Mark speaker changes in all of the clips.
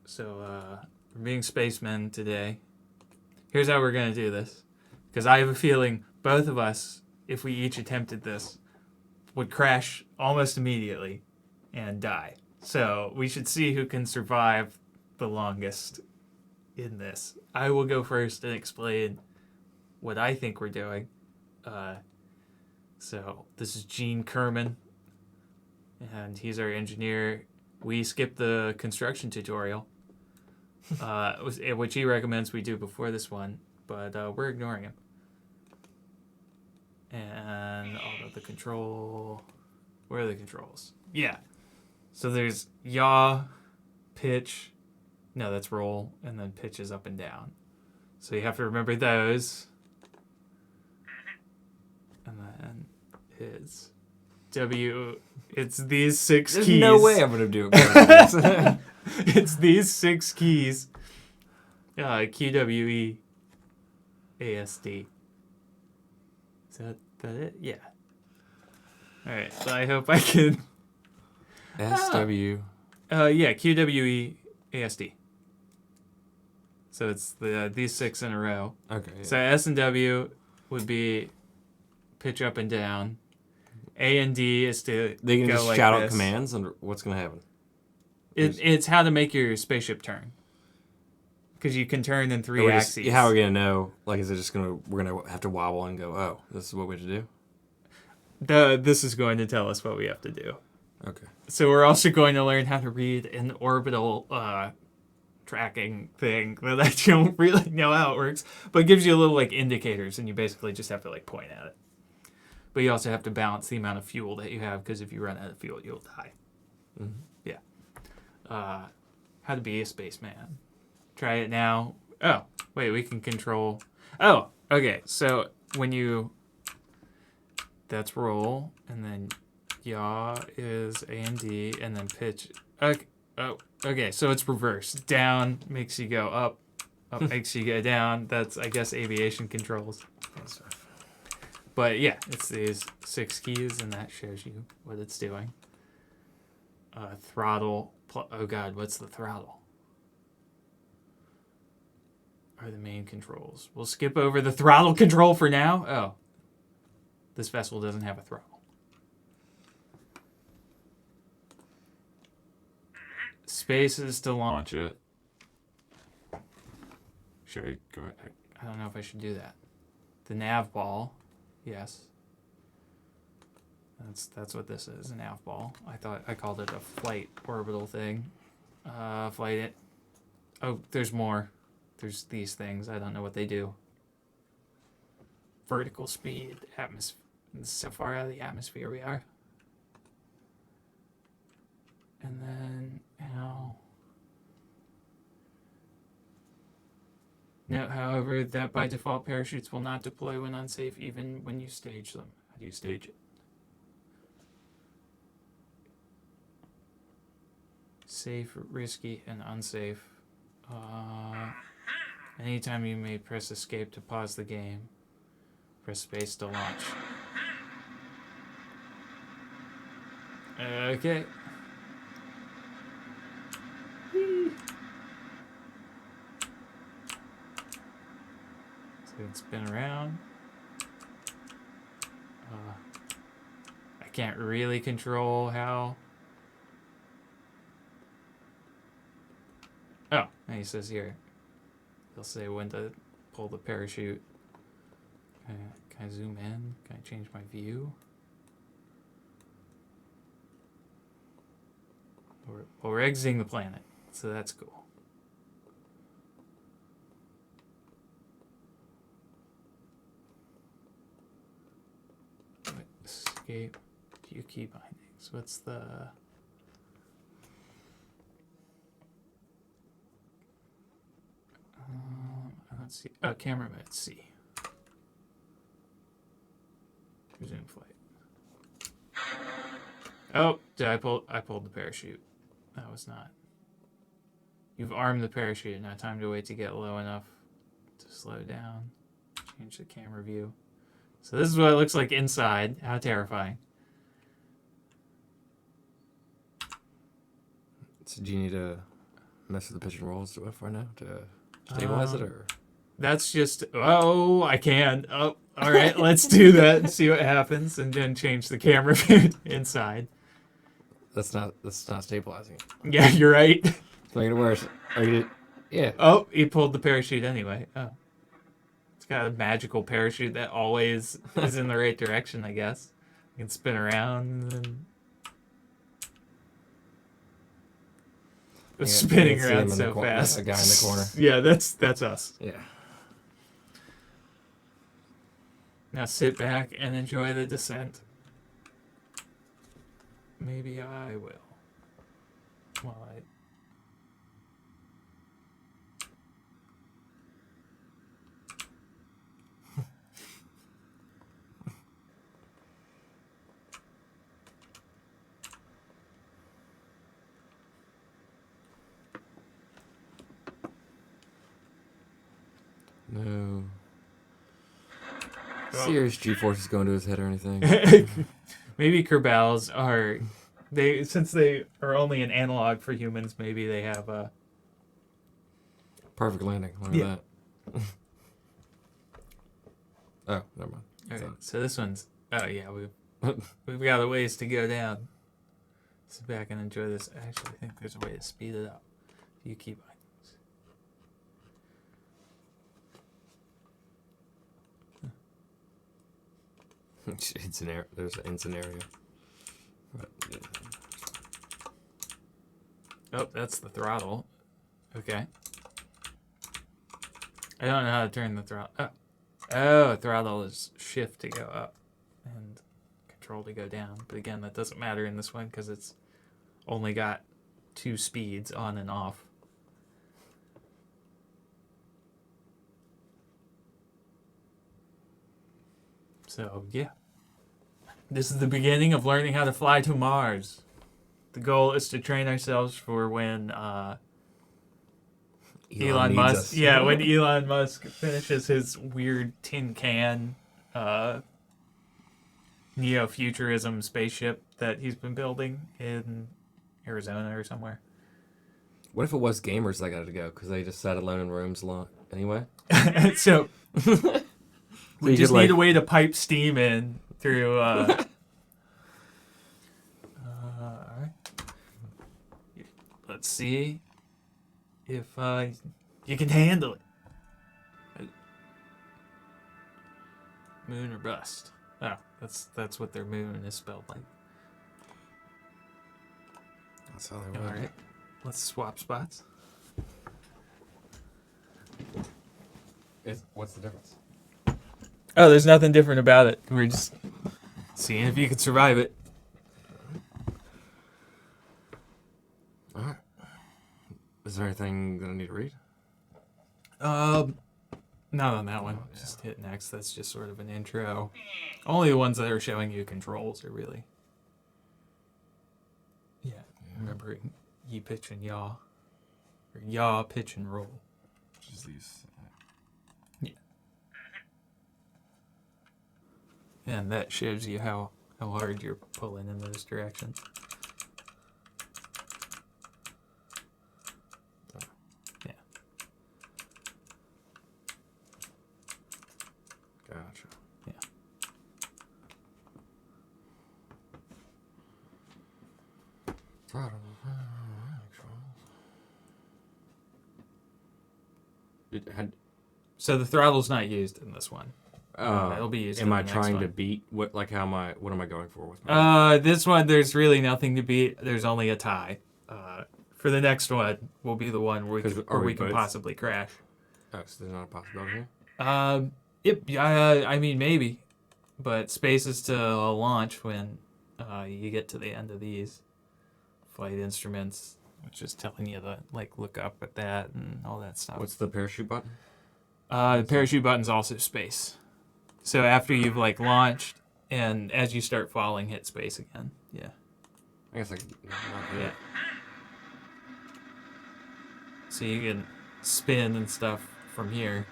Speaker 1: So, we're being spacemen today. Here's how we're going to do this. Because I have a feeling both of us, if we each attempted this, would crash almost immediately and die. So, we should see who can survive the longest in this. I will go first and explain what I think we're doing. So, this is Gene Kerman, and he's our engineer. We skipped the construction tutorial, which he recommends we do before this one, but we're ignoring him. And all of the control... Where are the controls? Yeah. So there's yaw, pitch... No, that's roll, and then pitch is up and down. So you have to remember those. And then his W... It's these 6
Speaker 2: There's
Speaker 1: keys.
Speaker 2: no way I'm going to do it.
Speaker 1: It's these 6 keys. QWE ASD. Is that it? Yeah. Alright, so I hope I can...
Speaker 2: SW.
Speaker 1: Yeah, QWE ASD. So it's these 6 in a row.
Speaker 2: Okay. Yeah.
Speaker 1: So S and W would be pitch up and down. A and D is to
Speaker 2: They can
Speaker 1: go
Speaker 2: just
Speaker 1: like
Speaker 2: shout
Speaker 1: this.
Speaker 2: out commands, and what's going to happen?
Speaker 1: It's how to make your spaceship turn. Because you can turn in 3 axes.
Speaker 2: How are we going to know? Like, is it just we're going to have to wobble and go, oh, this is what we have to do?
Speaker 1: This is going to tell us what we have to do.
Speaker 2: Okay.
Speaker 1: So we're also going to learn how to read an orbital tracking thing that I don't really know how it works, but it gives you a little like indicators, and you basically just have to like point at it. But you also have to balance the amount of fuel that you have, because if you run out of fuel, you'll die.
Speaker 2: Mm-hmm.
Speaker 1: Yeah. How to be a spaceman. Try it now. Oh, wait, we can control... Oh, okay, so when you... That's roll, and then yaw is A and D, and then pitch... Okay, okay, so it's reversed. Down makes you go up, up makes you go down. That's, I guess, aviation controls. But yeah, it's these 6 keys, and that shows you what it's doing. Throttle... Oh god, what's the throttle? Are the main controls. We'll skip over the throttle control for now. Oh. This vessel doesn't have a throttle. Space is to launch it. Should I go ahead? I don't know if I should do that. The nav ball. Yes. That's what this is, a nav ball. I called it a flight orbital thing. Flight it. Oh, there's more. There's these things. I don't know what they do. Vertical speed, atmosphere. So far out of the atmosphere we are. And then, Note, however, that by default parachutes will not deploy when unsafe, even when you stage them. How do you stage it? Safe, risky, and unsafe. Anytime you may press escape to pause the game. Press space to launch. Okay. Whee. So it's spin around. I can't really control how. Oh, and he says here. He'll say when to pull the parachute. Can I zoom in? Can I change my view? Well, we're exiting the planet, so that's cool. Escape. View key bindings. What's the... let's see. Oh, camera mode C. Resume flight. Oh, I pulled the parachute. That was not. You've armed the parachute. Now time to wait to get low enough to slow down. Change the camera view. So this is what it looks like inside. How terrifying.
Speaker 2: So do you need a mess with the pitch and rolls to right now to stabilize it, or?
Speaker 1: That's just, oh, I can. Oh, all right, let's do that and see what happens, and then change the camera view inside.
Speaker 2: That's not stabilizing it.
Speaker 1: Yeah, you're right.
Speaker 2: It's making it worse. Are you? Yeah.
Speaker 1: Oh, he pulled the parachute anyway. Oh. It's got a magical parachute that always is in the right direction, I guess. You can spin around and... It's spinning around so fast.
Speaker 2: A guy in the corner.
Speaker 1: Yeah, that's us.
Speaker 2: Yeah.
Speaker 1: Now sit back and enjoy the descent. Maybe I will. While I...
Speaker 2: No. Serious G-force is going to his head or anything.
Speaker 1: Maybe Kerbals are... Since they are only an analog for humans, maybe they have a...
Speaker 2: Perfect landing. Look at that. Oh, never mind.
Speaker 1: Okay, so this one's... Oh, yeah, we've got a ways to go down. Sit back and enjoy this. Actually, I think there's a way to speed it up. You keep...
Speaker 2: There's an scenario.
Speaker 1: Oh, that's the throttle. Okay. I don't know how to turn the throttle. Oh, throttle is shift to go up and control to go down. But again, that doesn't matter in this one because it's only got 2 speeds, on and off. So, yeah. This is the beginning of learning how to fly to Mars. The goal is to train ourselves for when Elon Musk... Yeah, when Elon Musk finishes his weird tin can neo-futurism spaceship that he's been building in Arizona or somewhere.
Speaker 2: What if it was gamers that got to go because they just sat alone in rooms anyway?
Speaker 1: So we just need a way to pipe steam in through. All right. Let's see if you can handle it. Moon or bust. Oh, that's what their moon is spelled like.
Speaker 2: That's how they work.
Speaker 1: All right. Let's swap spots.
Speaker 2: What's the difference?
Speaker 1: Oh, there's nothing different about it. We're just seeing if you can survive it.
Speaker 2: All right. Is there anything that I need to read?
Speaker 1: Not on that one. Yeah. Just hit next. That's just sort of an intro. Only the ones that are showing you controls are really... Yeah. Remembering ye pitch and yaw. Or yaw, pitch, and roll.
Speaker 2: Just these.
Speaker 1: Yeah. And that shows you how hard you're pulling in those directions. Yeah.
Speaker 2: Gotcha.
Speaker 1: Yeah. So the throttle's not used in this one. It'll be used.
Speaker 2: Am I trying to beat what? Like how am I? What am I going for with my?
Speaker 1: This one there's really nothing to beat. There's only a tie. For the next one will be the one where we can possibly crash.
Speaker 2: Oh, so there's not a possibility here.
Speaker 1: Yep. I mean maybe, but space is to launch when you get to the end of these flight instruments, which is telling you to like look up at that and all that stuff.
Speaker 2: What's the parachute button?
Speaker 1: The parachute button's also space. So after you've like launched and as you start falling, hit space again. Yeah.
Speaker 2: I guess I can.
Speaker 1: Yeah. So you can spin and stuff from here.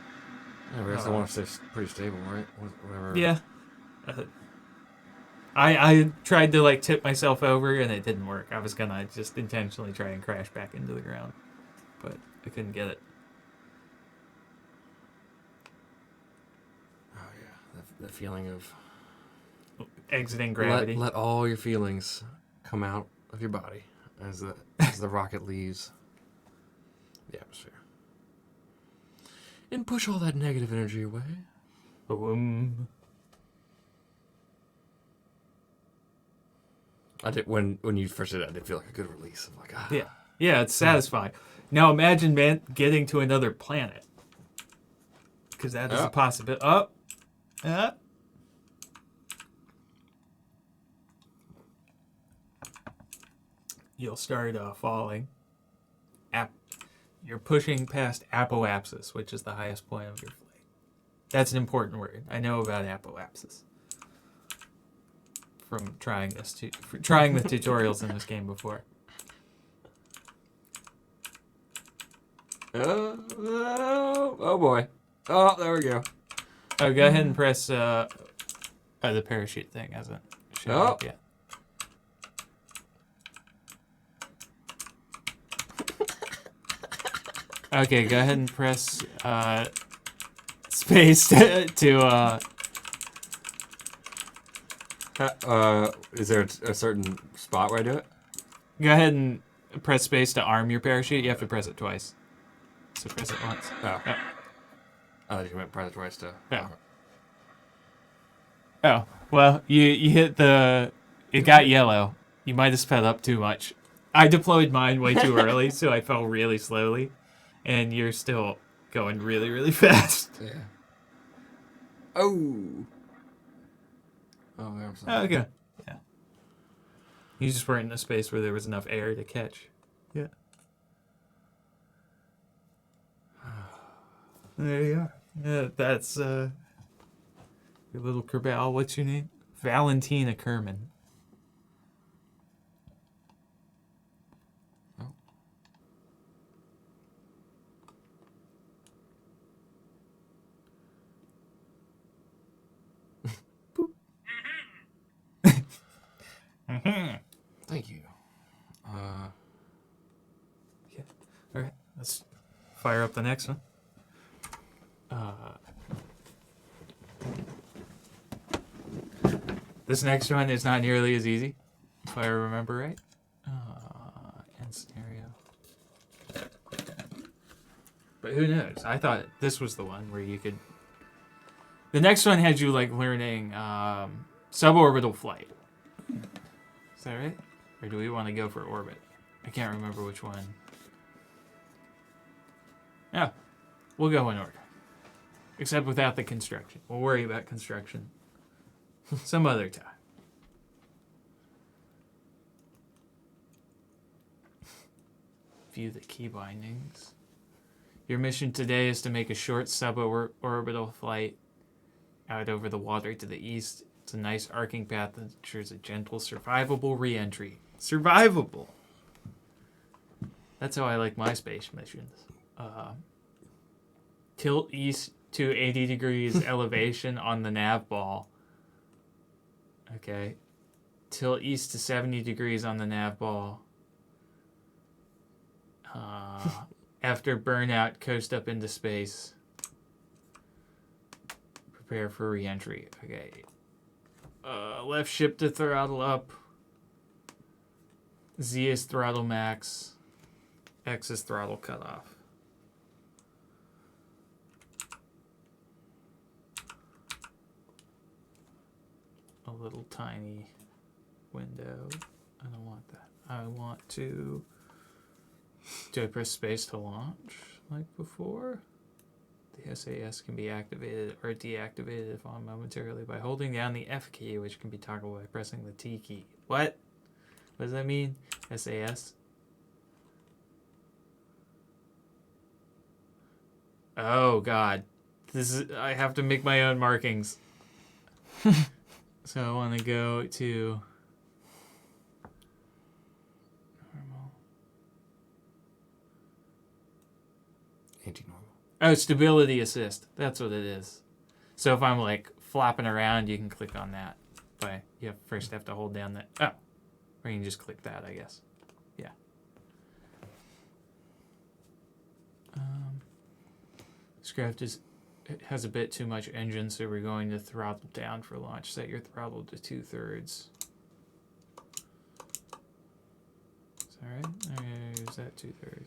Speaker 2: Yeah, I guess I want to stay pretty stable, right? Whatever.
Speaker 1: Yeah. I tried to like tip myself over and it didn't work. I was gonna just intentionally try and crash back into the ground. but I couldn't get it.
Speaker 2: Oh yeah, the feeling of
Speaker 1: Exiting gravity.
Speaker 2: Let all your feelings come out of your body as the rocket leaves the atmosphere, and push all that negative energy away.
Speaker 1: Boom.
Speaker 2: I did when you first did it. I did feel like a good release. I'm like, ah.
Speaker 1: Yeah, it's satisfying. Now imagine, man, getting to another planet, because that is a possibility. You'll start falling. You're pushing past apoapsis, which is the highest point of your flight. That's an important word. I know about apoapsis from trying the tutorials in this game before.
Speaker 2: Oh boy. Oh, there we go.
Speaker 1: Oh, go ahead and press the parachute thing hasn't shown up yet. Okay, go ahead and press space to
Speaker 2: is there a certain spot where I do it?
Speaker 1: go ahead and press space to arm your parachute. You have to press it twice. So press it once.
Speaker 2: Oh. I thought you meant press it twice to.
Speaker 1: Yeah. Oh, well, you hit it got yellow. You might have sped up too much. I deployed mine way too early, so I fell really slowly. And you're still going really, really fast.
Speaker 2: Yeah. Oh. Oh, there was something.
Speaker 1: Okay. Yeah. You just weren't in a space where there was enough air to catch. Yeah. There you are. Yeah, that's your little Kerbal. What's your name? Valentina Kerman.
Speaker 2: Oh. Thank you.
Speaker 1: Yeah. All right. Let's fire up the next one. This next one is not nearly as easy, if I remember right. End scenario. But who knows? I thought this was the one where you could... The next one had you like learning suborbital flight. Is that right? Or do we want to go for orbit? I can't remember which one. Yeah, we'll go in order. Except without the construction. We'll worry about construction some other time. View the key bindings. Your mission today is to make a short suborbital flight out over the water to the east. It's a nice arcing path that ensures a gentle, survivable re-entry. Survivable! That's how I like my space missions. Tilt east to 80 degrees elevation on the nav ball. Okay. Tilt east to 70 degrees on the nav ball. After burnout, coast up into space. Prepare for re-entry. Okay. Left ship to throttle up. Z is throttle max. X is throttle cutoff. A little tiny window. I don't want that. I want to... Do I press space to launch like before? The SAS can be activated or deactivated if on momentarily by holding down the F key, which can be toggled by pressing the T key. What? What does that mean? SAS? Oh God. I have to make my own markings. So I want to go to normal.
Speaker 2: Anti-normal.
Speaker 1: Oh, stability assist. That's what it is. So if I'm like flopping around, you can click on that. But you first have to hold down that. Oh, or you can just click that, I guess. Yeah. This craft it has a bit too much engine, so we're going to throttle down for launch. Set your throttle to 2/3. Is that right? Okay, is that 2/3?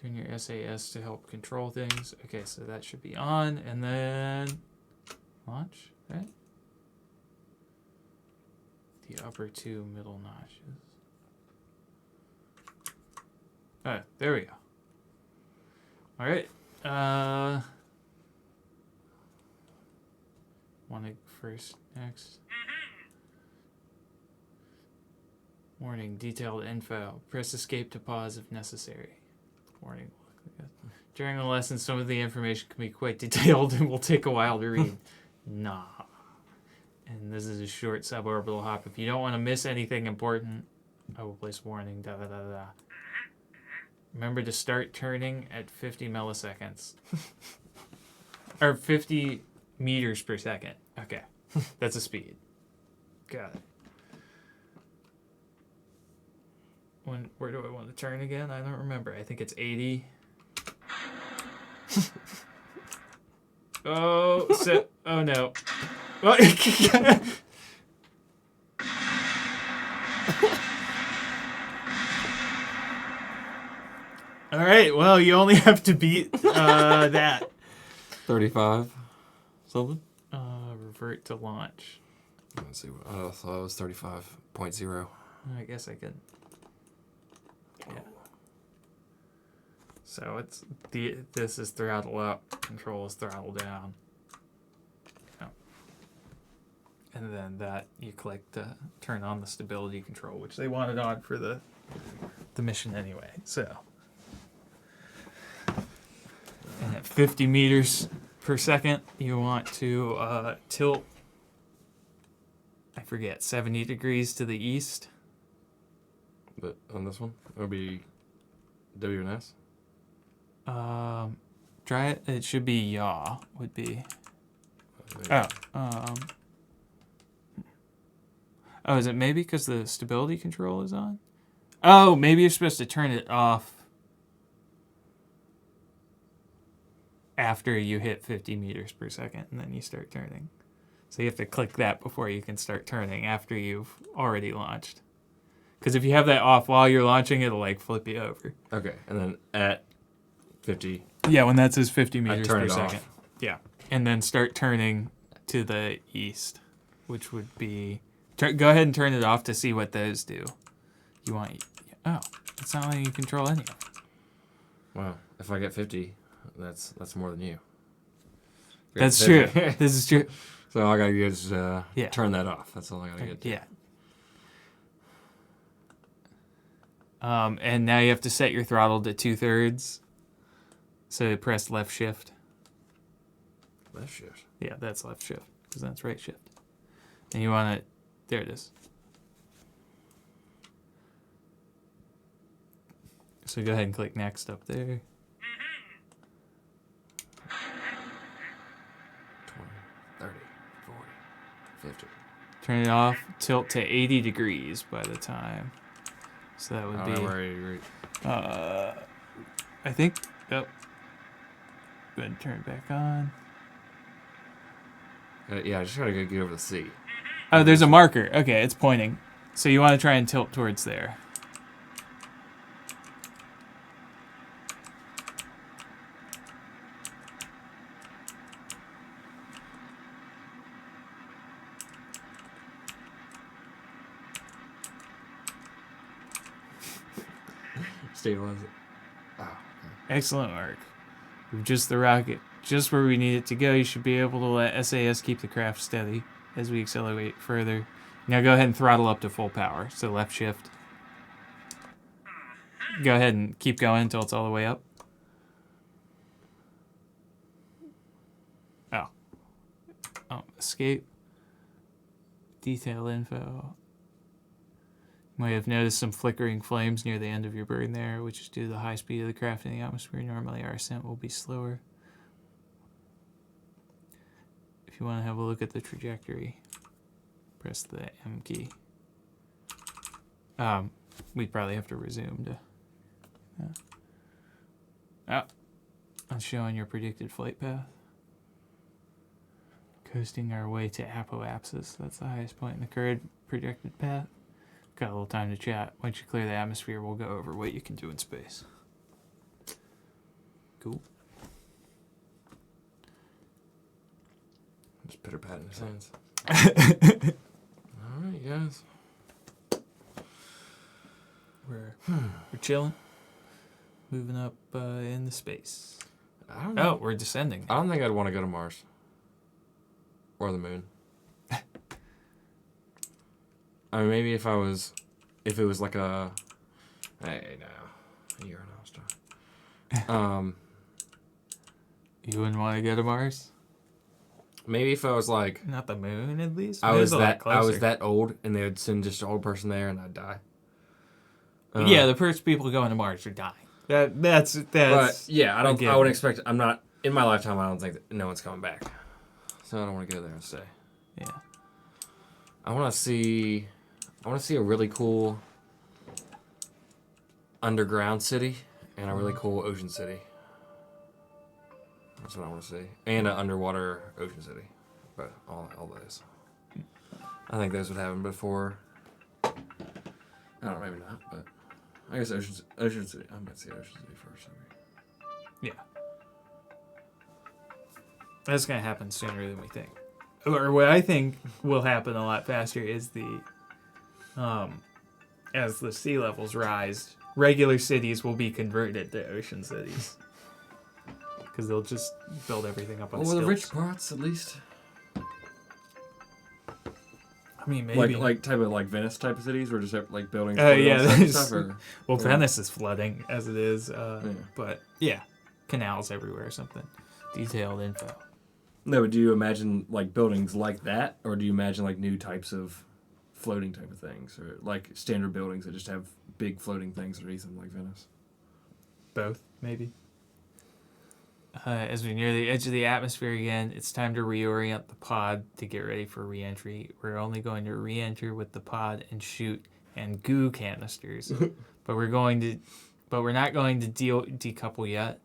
Speaker 1: Turn your SAS to help control things. Okay, so that should be on, and then launch, right? The upper two middle notches. Oh, there we go. All right. Want to first, next. Warning, detailed info. Press escape to pause if necessary. Warning. During the lesson, some of the information can be quite detailed and will take a while to read. Nah. And this is a short suborbital hop. If you don't want to miss anything important, I will place warning. Da da da da. Remember to start turning at 50 milliseconds. Or 50 meters per second. Okay. That's a speed. Got it. Where do I want to turn again? I don't remember. I think it's 80. Oh no. All right. Well, you only have to beat that.
Speaker 2: 35 something?
Speaker 1: Revert to launch.
Speaker 2: Let's see. I thought it was 35.0.
Speaker 1: I guess I could. Yeah. So it's this is throttle up, control is throttle down. Oh. And then that you click to turn on the stability control, which they wanted on for the mission anyway. So and at 50 meters per second, you want to tilt. I forget 70 degrees to the east.
Speaker 2: But on this one, it would be W and S.
Speaker 1: Try it. It should be yaw. Would be. Oh, is it maybe because the stability control is on? Oh, maybe you're supposed to turn it off after you hit 50 meters per second, and then you start turning. So you have to click that before you can start turning after you've already launched. Because if you have that off while you're launching, it'll like flip you over.
Speaker 2: Okay, and then at 50.
Speaker 1: Yeah, when that says 50 meters per second.
Speaker 2: Off.
Speaker 1: Yeah, and then start turning to the east, which would be. Go ahead and turn it off to see what those do. You want. Oh, it's not letting you control any of them.
Speaker 2: Wow, if I get 50, that's more than you.
Speaker 1: That's true. This is true.
Speaker 2: So all I gotta do is turn that off. That's all I gotta get to.
Speaker 1: Yeah. And now you have to set your throttle to 2/3. So press left shift.
Speaker 2: Left shift?
Speaker 1: Yeah, that's left shift, because that's right shift. And you want to, there it is. So go ahead and click next up there.
Speaker 2: 20, 30, 40, 50.
Speaker 1: Turn it off, tilt to 80 degrees by the time. So that would be.
Speaker 2: Right.
Speaker 1: I think. Yep. Go ahead and turn it back on.
Speaker 2: Yeah, I just gotta get over the C.
Speaker 1: Oh, there's a marker. Okay, it's pointing. So you want to try and tilt towards there.
Speaker 2: Stabilize it. Oh, okay.
Speaker 1: Excellent work. We've just the rocket just where we need it to go. You should be able to let SAS keep the craft steady as we accelerate further. Now go ahead and throttle up to full power. So left shift. Go ahead and keep going until it's all the way up. Oh, escape. Detail info. You might have noticed some flickering flames near the end of your burn there, which is due to the high speed of the craft in the atmosphere. Normally our ascent will be slower. If you want to have a look at the trajectory, press the M key. We'd probably have to resume to... Oh. I'm showing your predicted flight path. Coasting our way to Apoapsis. That's the highest point in the current projected path. Got a little time to chat. Once you clear the atmosphere, we'll go over what you can do in space. Cool.
Speaker 2: Just pitter pat in his hands. Alright, guys.
Speaker 1: We're chilling. Moving up into space.
Speaker 2: I don't know.
Speaker 1: Oh, we're descending.
Speaker 2: I don't think I'd want to go to Mars. Or the moon. I mean, maybe if it was like a... Hey, now. You're an all-star.
Speaker 1: You wouldn't want to go to Mars?
Speaker 2: Maybe if I was like...
Speaker 1: Not the moon, at least?
Speaker 2: I was
Speaker 1: Moon's a lot closer.
Speaker 2: that old, and they would send just an old person there, and I'd die.
Speaker 1: Yeah, the first people going to Mars are dying. That's.
Speaker 2: But yeah, I wouldn't expect. I'm not in my lifetime. I don't think that no one's coming back. So I don't want to go there and stay.
Speaker 1: Yeah.
Speaker 2: I want to see a really cool underground city and a really cool ocean city. That's what I want to see, and an underwater ocean city. But all those. I think those would happen before. I don't know, maybe not, but. I guess Ocean City. I might say Ocean City first.
Speaker 1: Yeah. That's going to happen sooner than we think. Or what I think will happen a lot faster is as the sea levels rise, regular cities will be converted to ocean cities. Because they'll just build everything up on stilts.
Speaker 2: Well, the rich parts, at least.
Speaker 1: I mean, maybe
Speaker 2: like type of like Venice type of cities, or just like buildings.
Speaker 1: Yeah,
Speaker 2: stuff, or,
Speaker 1: well, Venice is flooding as it is, but yeah, canals everywhere or something. Detailed info.
Speaker 2: No, but do you imagine like buildings like that, or do you imagine like new types of floating type of things, or like standard buildings that just have big floating things underneath them, like Venice?
Speaker 1: Both, maybe. As we near the edge of the atmosphere again, it's time to reorient the pod to get ready for re-entry. We're only going to re-enter with the pod and chute and goo canisters, but we're not going to decouple yet.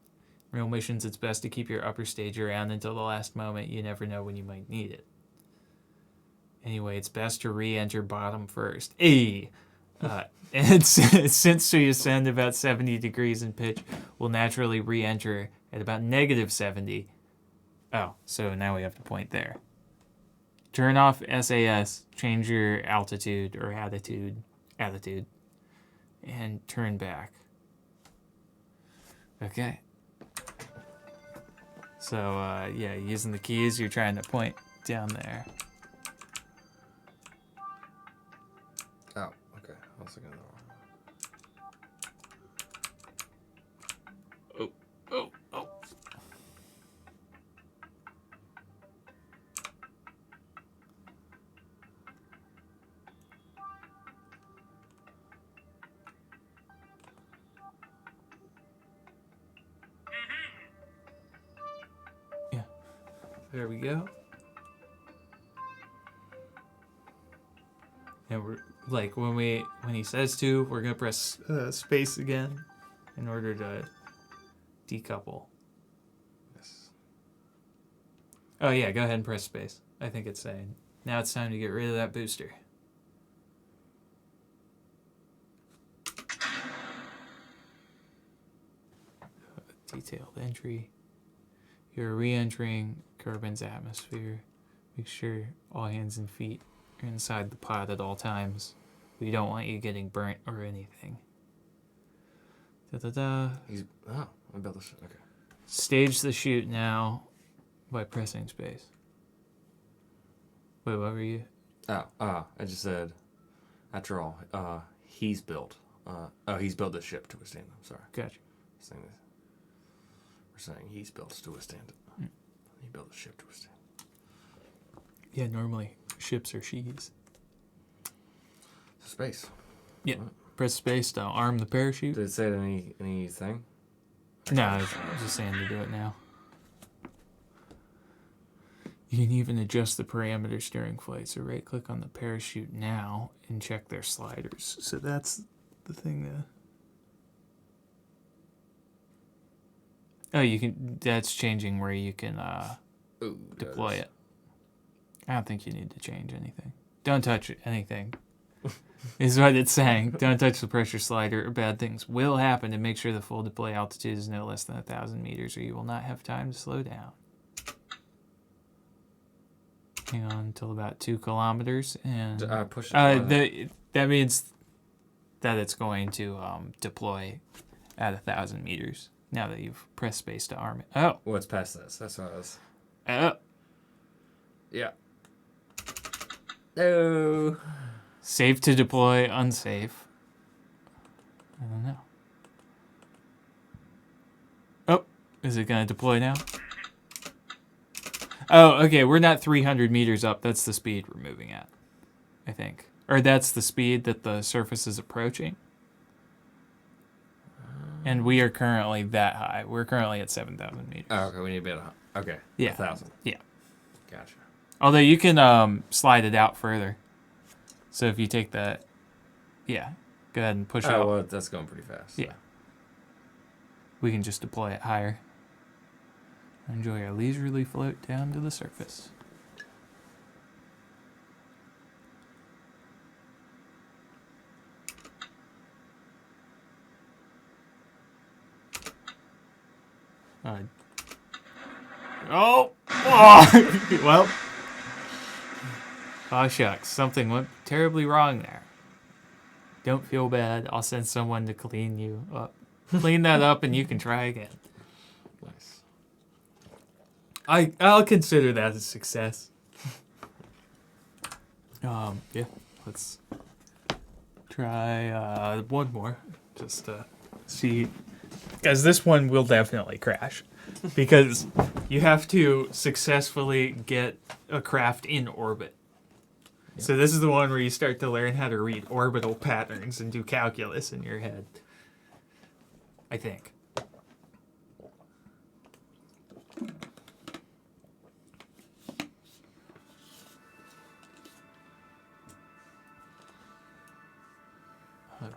Speaker 1: Real missions, it's best to keep your upper stage around until the last moment. You never know when you might need it. Anyway, it's best to re-enter bottom first. And since we ascend about 70 degrees in pitch, we'll naturally re-enter at about -70. Oh, so now we have to point there. Turn off SAS, change your altitude or attitude, and turn back. Okay. So, yeah, using the keys, you're trying to point down there.
Speaker 2: Oh, okay. I was thinking of that one.
Speaker 1: Oh. Yeah. There we go. And we're like when he says to, we're gonna press space again in order to decouple.
Speaker 2: Yes.
Speaker 1: Oh yeah, go ahead and press space. I think it's saying now it's time to get rid of that booster. Detailed entry. You're re-entering Kerbin's atmosphere. Make sure all hands and feet are inside the pod at all times. We don't want you getting burnt or anything.
Speaker 2: I built this. Okay.
Speaker 1: Stage the chute now by pressing space. Wait, what were you?
Speaker 2: I just said, after all, he's built. He's built this ship to withstand them. Sorry.
Speaker 1: Gotcha.
Speaker 2: We're saying he's built to withstand it. He built a ship to withstand.
Speaker 1: Yeah, normally ships are she's.
Speaker 2: Space.
Speaker 1: Yeah. Right. Press space to arm the parachute.
Speaker 2: Did it say anything?
Speaker 1: No, I was just saying to do it now. You can even adjust the parameters during flight. So right-click on the parachute now and check their sliders. So that's the thing that... Oh, you can. That's changing where you can deploy it. I don't think you need to change anything. Don't touch anything. Is what it's saying. Don't touch the pressure slider or bad things will happen, to make sure the full deploy altitude is no less than 1,000 meters or you will not have time to slow down. Hang on until about 2 kilometers and
Speaker 2: push it.
Speaker 1: that means that it's going to deploy at 1,000 meters now that you've pressed space to arm it. Oh.
Speaker 2: What's past this? That's what I was.
Speaker 1: Oh.
Speaker 2: Yeah. No.
Speaker 1: Safe to deploy, unsafe. I don't know. Oh, is it going to deploy now? Oh, okay, we're not 300 meters up. That's the speed we're moving at, I think. Or that's the speed that the surface is approaching. And we are currently that high. We're currently at 7,000 meters.
Speaker 2: Oh, okay, we need to be at okay.
Speaker 1: Yeah.
Speaker 2: 1,000.
Speaker 1: Yeah.
Speaker 2: Gotcha.
Speaker 1: Although you can slide it out further. So if you take that, yeah, go ahead and push it.
Speaker 2: Oh, well, that's going pretty fast.
Speaker 1: Yeah. We can just deploy it higher. Enjoy our leisurely float down to the surface. Oh! Well. Oh, shucks. Something went terribly wrong there. Don't feel bad. I'll send someone to clean you up. Clean that up and you can try again.
Speaker 2: Nice.
Speaker 1: I'll consider that a success. Yeah. Let's try one more. Just to see. Because this one will definitely crash. Because you have to successfully get a craft in orbit. Yep. So this is the one where you start to learn how to read orbital patterns and do calculus in your head. I think.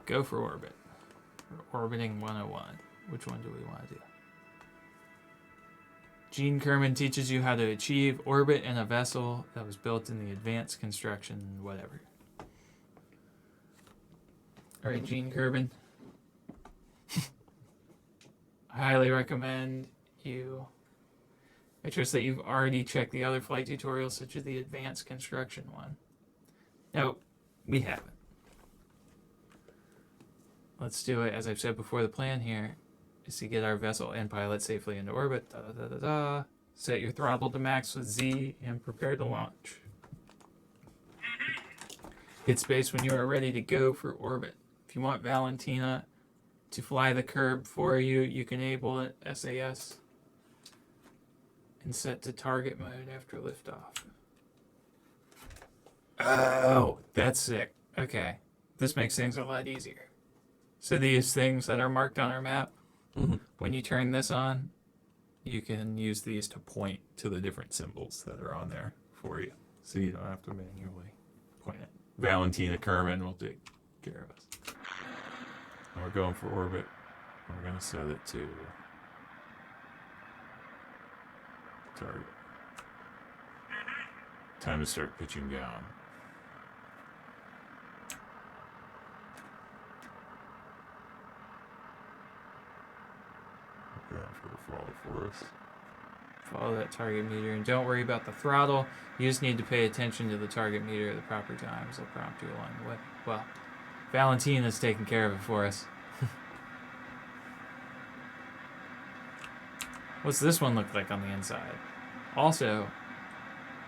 Speaker 1: Go for orbit. Orbiting 101. Which one do we want to do? Gene Kerman teaches you how to achieve orbit in a vessel that was built in the advanced construction, whatever. All right, Gene Kerman. I highly recommend you. I trust that you've already checked the other flight tutorials, such as the advanced construction one. No, we haven't. Let's do it. As I've said before, the plan here is to get our vessel and pilot safely into orbit. Set your throttle to max with Z and prepare to launch. Hit space when you are ready to go for orbit. If you want Valentina to fly the Kerb for you, you can enable it SAS and set to target mode after liftoff. Oh, that's sick. Okay, this makes things a lot easier. So these things that are marked on our map, when you turn this on, you can use these to point to the different symbols that are on there for you. So you don't have to manually point it. Valentina Kerman will take care of us. And we're going for orbit. We're going to set it to target. Time to start pitching down. Going for the follow for us. Follow that target meter and don't worry about the throttle. You just need to pay attention to the target meter at the proper times. They'll prompt you along the way. Well, Valentina's taking care of it for us. What's this one look like on the inside? Also,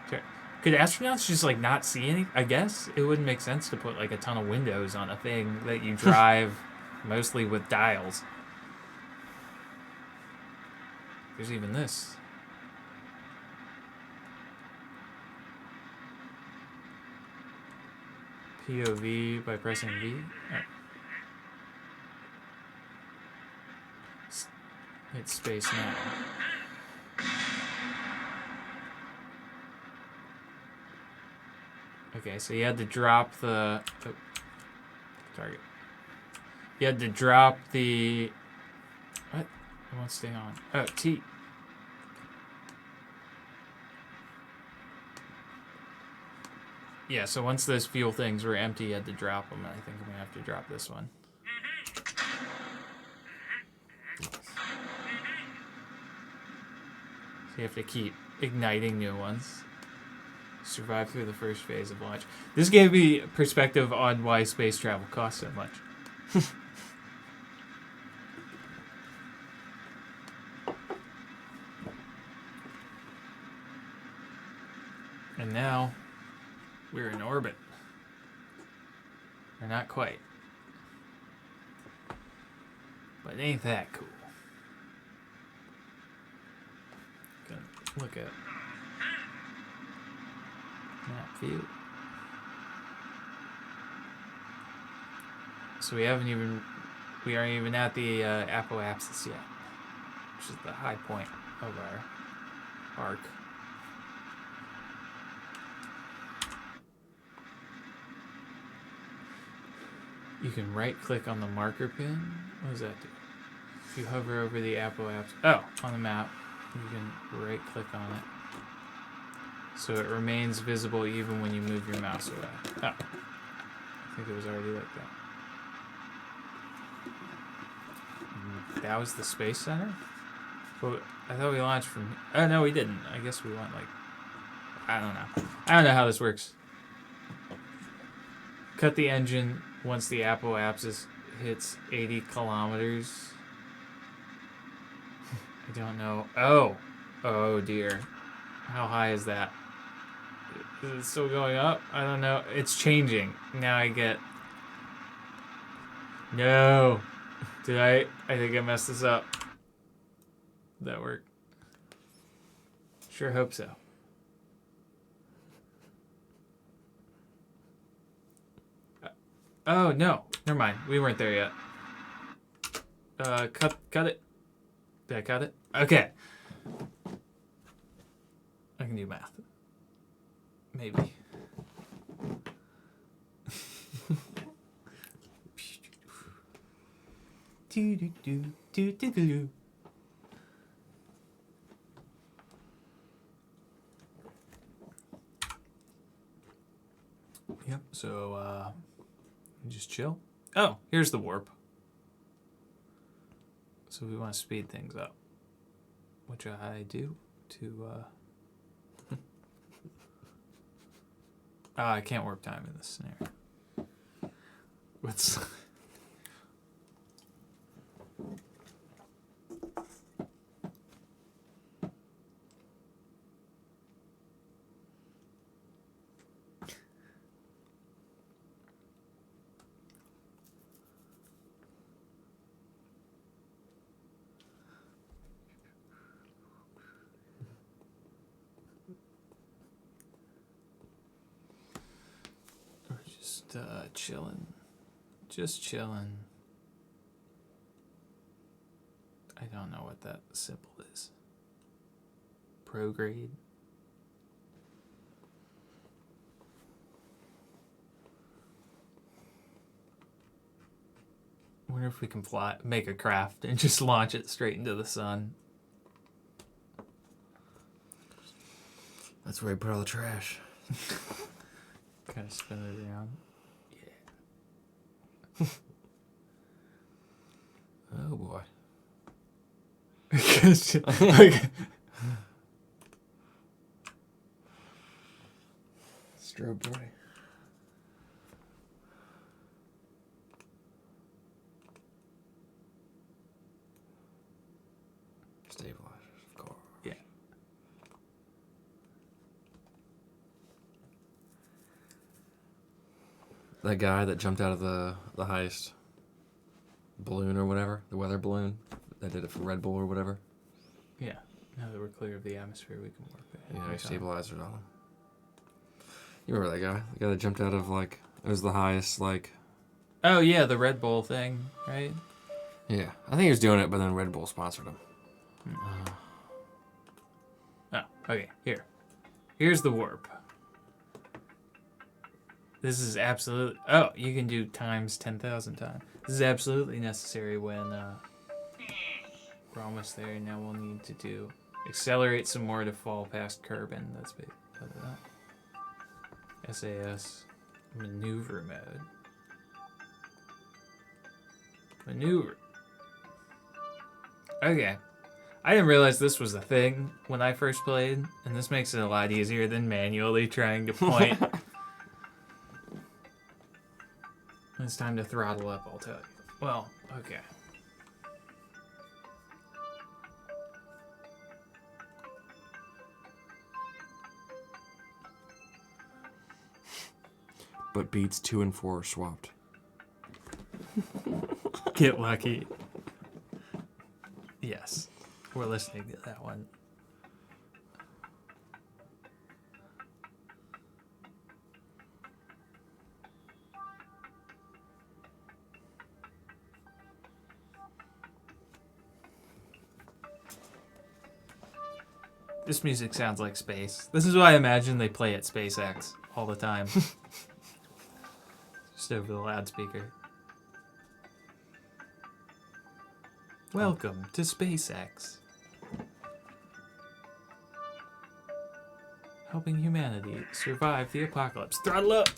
Speaker 1: could astronauts just like not see anything? I guess it wouldn't make sense to put like a ton of windows on a thing that you drive mostly with dials. There's even this. POV by pressing V. Hit space now. Okay, so you had to drop the target. You had to drop the what? It won't stay on. Oh, T. Yeah, so once those fuel things were empty, you had to drop them. And I think I'm gonna have to drop this one. So you have to keep igniting new ones. Survive through the first phase of launch. This gave me perspective on why space travel costs so much. And now we're in orbit. Or not quite. But ain't that cool? Gonna look at map view. So we aren't even at the apoapsis yet, which is the high point of our arc. You can right-click on the marker pin. What does that do? If you hover over the apoapsis, on the map, you can right-click on it, so it remains visible even when you move your mouse away. Oh, I think it was already like that. That was the space center? Well, I thought we launched from... Oh, no, we didn't. I guess we went, like... I don't know. I don't know how this works. Cut the engine once the apoapsis hits 80 kilometers. I don't know. Oh, dear. How high is that? Is it still going up? I don't know. It's changing. Now I get... No. Did I think I messed this up. Did that work? Sure hope so. Oh, no. Never mind. We weren't there yet. Cut it. Did I cut it? Okay. I can do math. Maybe. Yep, so, just chill. Oh, here's the warp. So we want to speed things up, which I do to, I can't warp time in this scenario. What's... chilling. Just chilling. I don't know what that symbol is. Prograde. I wonder if we can make a craft and just launch it straight into the sun.
Speaker 2: That's where you put all the trash.
Speaker 1: Kind of spin it around.
Speaker 2: Oh boy. Strobe boy. Stabilizers, of course.
Speaker 1: Yeah.
Speaker 2: That guy that jumped out of the highest balloon or whatever, the weather balloon, that did it for Red Bull or whatever.
Speaker 1: Yeah. Now that we're clear of the atmosphere, we can work it.
Speaker 2: Yeah, stabilizers on him. You remember that guy? The guy that jumped out of, like, it was the highest, like...
Speaker 1: Oh, yeah, the Red Bull thing, right?
Speaker 2: Yeah. I think he was doing it, but then Red Bull sponsored him.
Speaker 1: Oh, okay, here. Here's the warp. This is absolute. Oh, you can do times 10,000 times. This is absolutely necessary when we're almost there. Now we'll need to do accelerate some more to fall past Kerbal. That's big. SAS maneuver mode. Maneuver. Okay. I didn't realize this was a thing when I first played, and this makes it a lot easier than manually trying to point. When it's time to throttle up, I'll tell you. Well, okay.
Speaker 2: But beats 2 and 4 are swapped.
Speaker 1: Get lucky. Yes. We're listening to that one. This music sounds like space. This is why I imagine they play at SpaceX all the time. Just over the loudspeaker. Welcome to SpaceX. Helping humanity survive the apocalypse. Throttle up!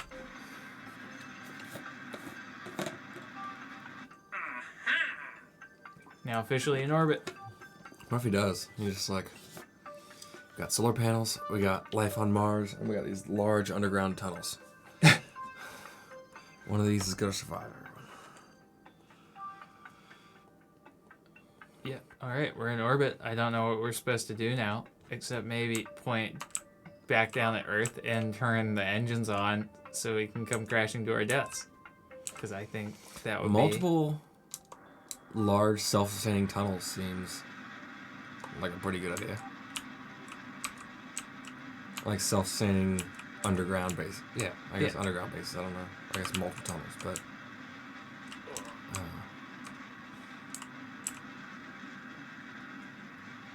Speaker 1: Now officially in orbit.
Speaker 2: What if he does? He's just like, we got solar panels, we got life on Mars, and we got these large underground tunnels. One of these is gonna survive, everyone.
Speaker 1: Yeah, alright, we're in orbit. I don't know what we're supposed to do now, except maybe point back down at Earth and turn the engines on so we can come crashing to our deaths. Because I think that would
Speaker 2: Multiple large self-sustaining tunnels seems like a pretty good idea. Like self-sustaining underground base. Yeah, I guess underground bases. I don't know. I guess multiple tunnels, but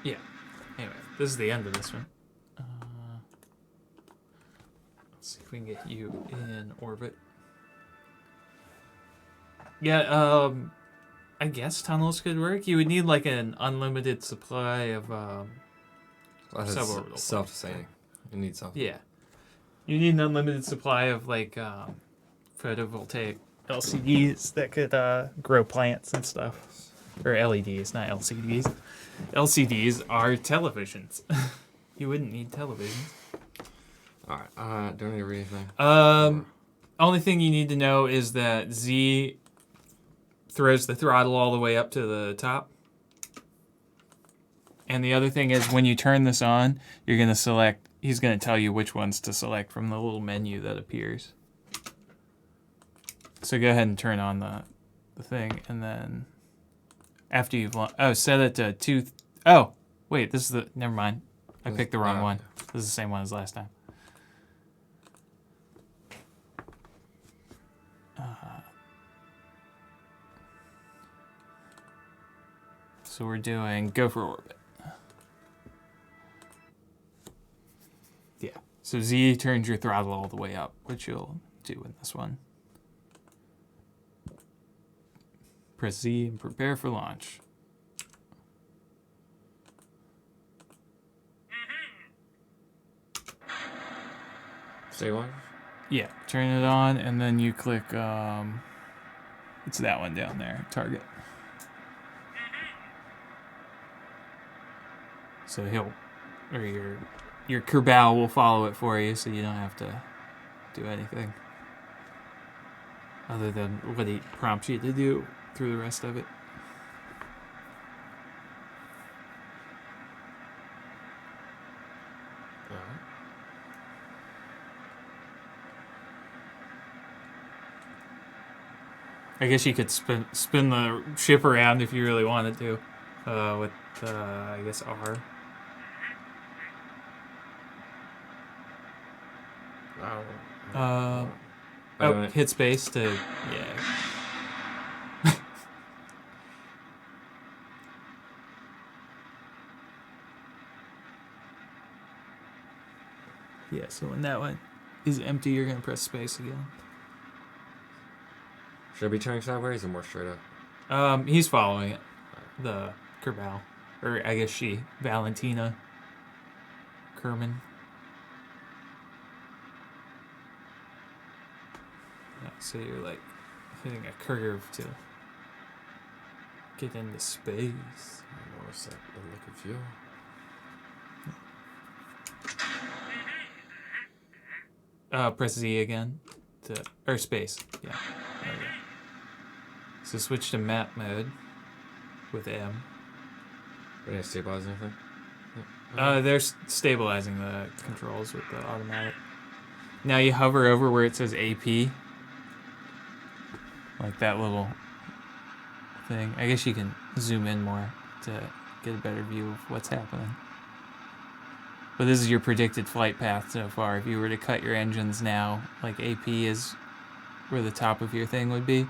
Speaker 1: yeah. Anyway, this is the end of this one. Let's see if we can get you in orbit. Yeah, I guess tunnels could work. You would need like an unlimited supply of suborbital.
Speaker 2: Self-sustaining. You need something.
Speaker 1: Yeah. You need an unlimited supply of like photovoltaic LCDs that could grow plants and stuff. Or LEDs, not LCDs. LCDs are televisions. You wouldn't need televisions.
Speaker 2: Alright, do I need to read anything?
Speaker 1: Only thing you need to know is that Z throws the throttle all the way up to the top. And the other thing is when you turn this on, you're going to select, he's going to tell you which ones to select from the little menu that appears. So go ahead and turn on the thing, and then after you've set it to 2. Oh, wait, this is the, never mind. I picked the wrong one. This is the same one as last time. So we're doing go for orbit. Yeah. So Z turns your throttle all the way up, which you'll do in this one. Press Z and prepare for launch.
Speaker 2: Stay one?
Speaker 1: Yeah. Turn it on, and then you click, it's that one down there, target. So your Kerbal will follow it for you, so you don't have to do anything other than what he prompts you to do through the rest of it. I guess you could spin the ship around if you really wanted to, with I guess R. Hit space to yeah. So in that one, is empty, you're going to press space again.
Speaker 2: Should I be turning sideways or more straight up?
Speaker 1: He's following it. The Kerbal. Or I guess she. Valentina. Kerman. Yeah, so you're like hitting a curve to get into space.
Speaker 2: I noticed that the look of you.
Speaker 1: Press Z again. Or space. Yeah. There we go. So switch to map mode with M.
Speaker 2: Are you stabilize anything?
Speaker 1: They're stabilizing the controls with the automatic. Now you hover over where it says AP. Like that little thing. I guess you can zoom in more to get a better view of what's happening. But this is your predicted flight path so far. If you were to cut your engines now, like AP is where the top of your thing would be.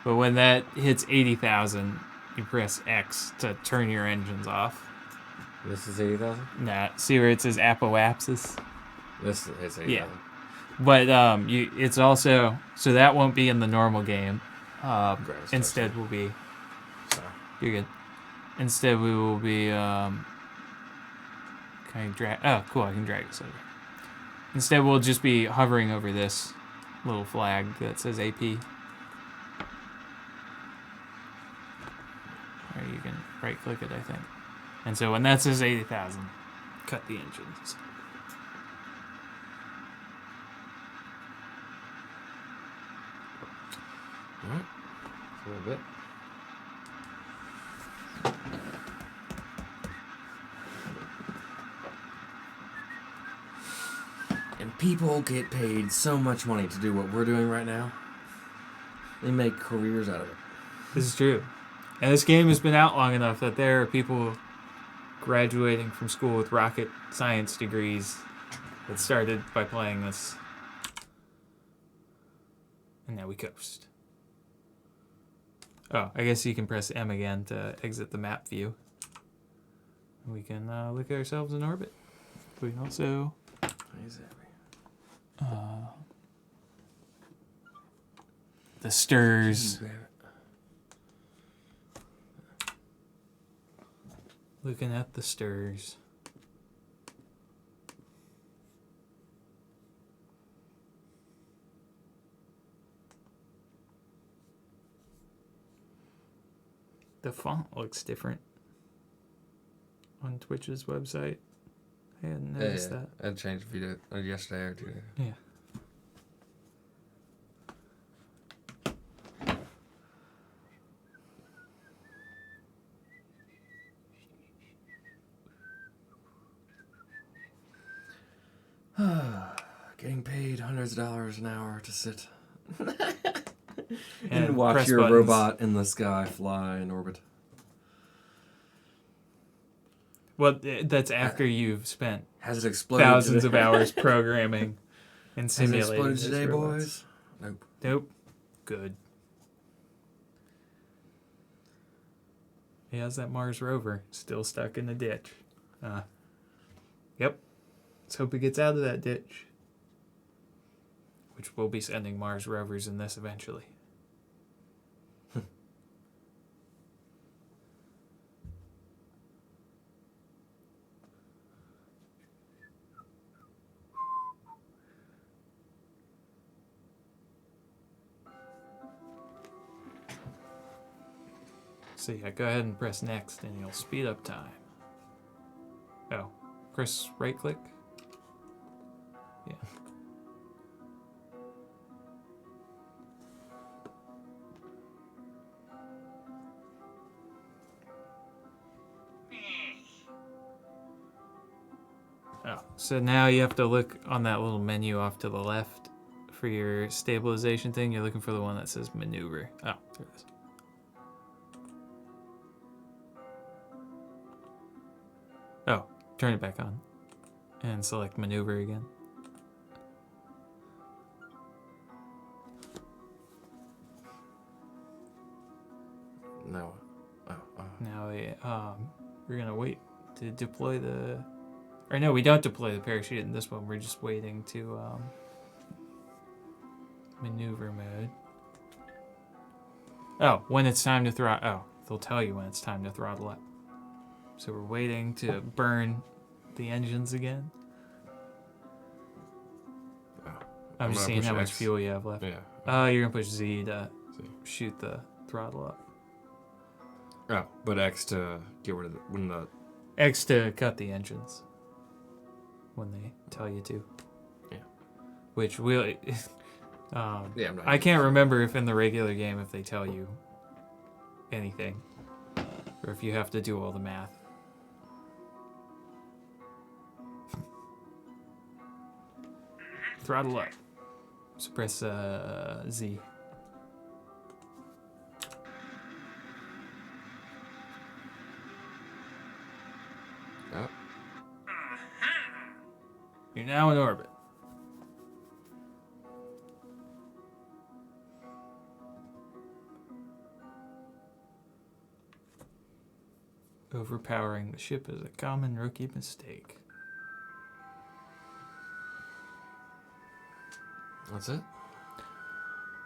Speaker 1: But when that hits 80,000, you press X to turn your engines off.
Speaker 2: This is 80,000?
Speaker 1: Nah, see where it says apoapsis?
Speaker 2: This is 80,000.
Speaker 1: Yeah. But it's also, so that won't be in the normal game. Instead will be,
Speaker 2: Sorry.
Speaker 1: you're good. Instead we will be, can I drag, oh cool, I can drag this over. Instead we'll just be hovering over this little flag that says AP. Or you can right click it, I think. And so when that says 80,000, cut the engines.
Speaker 2: Alright. A little bit. And people get paid so much money to do what we're doing right now. They make careers out of it.
Speaker 1: This is true. And this game has been out long enough that there are people graduating from school with rocket science degrees that started by playing this. And now we coast. Oh, I guess you can press M again to exit the map view. We can look at ourselves in orbit. We can also... the stirs. Looking at the stirs. The font looks different on Twitch's website. I hadn't noticed that.
Speaker 2: I changed the video yesterday or 2 days ago.
Speaker 1: Yeah.
Speaker 2: Getting paid hundreds of dollars an hour to sit
Speaker 1: And
Speaker 2: and watch
Speaker 1: press
Speaker 2: your
Speaker 1: buttons.
Speaker 2: robot in the sky fly in orbit.
Speaker 1: Well, that's after you've spent
Speaker 2: Has it exploded?
Speaker 1: thousands
Speaker 2: today?
Speaker 1: of hours programming and
Speaker 2: Has it
Speaker 1: simulating.
Speaker 2: exploded
Speaker 1: these
Speaker 2: today,
Speaker 1: robots.
Speaker 2: boys? Nope.
Speaker 1: Nope. Good. He has that Mars rover still stuck in the ditch. Yep. Let's hope he gets out of that ditch. Which we'll be sending Mars rovers in this eventually. So yeah, go ahead and press next and you'll speed up time. Oh, press right click. Yeah. Oh, so now you have to look on that little menu off to the left for your stabilization thing. You're looking for the one that says maneuver. Oh, there it is. Oh, turn it back on. And select maneuver again.
Speaker 2: No.
Speaker 1: Now we're gonna wait to deploy the... Or no, we don't deploy the parachute in this one. We're just waiting to maneuver mode. Oh, when it's time to throttle. Oh, they'll tell you when it's time to throttle up. So we're waiting to burn the engines again.
Speaker 2: Oh,
Speaker 1: I'm just
Speaker 2: gonna
Speaker 1: seeing
Speaker 2: push
Speaker 1: how much
Speaker 2: X.
Speaker 1: fuel you have left.
Speaker 2: Yeah.
Speaker 1: Oh, you're gonna push Z to
Speaker 2: See.
Speaker 1: shoot the throttle up.
Speaker 2: Oh, but X to get rid of when the.
Speaker 1: X to cut the engines when they tell you to.
Speaker 2: Yeah.
Speaker 1: Which will.
Speaker 2: Yeah, I'm not.
Speaker 1: I can't remember if in the regular game if they tell you anything, or if you have to do all the math. Throttle up. So press Z.
Speaker 2: Oh.
Speaker 1: You're now in orbit. Overpowering the ship is a common rookie mistake.
Speaker 2: That's it.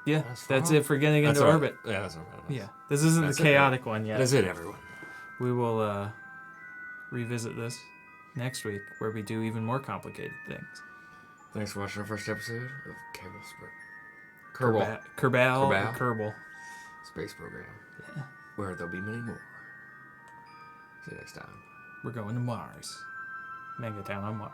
Speaker 1: Yeah,
Speaker 2: That's
Speaker 1: that's
Speaker 2: fine.
Speaker 1: it for getting
Speaker 2: That's
Speaker 1: into
Speaker 2: all
Speaker 1: orbit.
Speaker 2: right. Yeah, that's all right.
Speaker 1: Yeah, this isn't
Speaker 2: That's
Speaker 1: the
Speaker 2: it,
Speaker 1: chaotic one yet.
Speaker 2: That's it, everyone.
Speaker 1: We will revisit this next week, where we do even more complicated things.
Speaker 2: Thanks for watching our first episode of Kerbal
Speaker 1: Kerbal.
Speaker 2: Space Program.
Speaker 1: Yeah.
Speaker 2: Where there'll be many more. See you next time.
Speaker 1: We're going to Mars. MangoTown on Mars.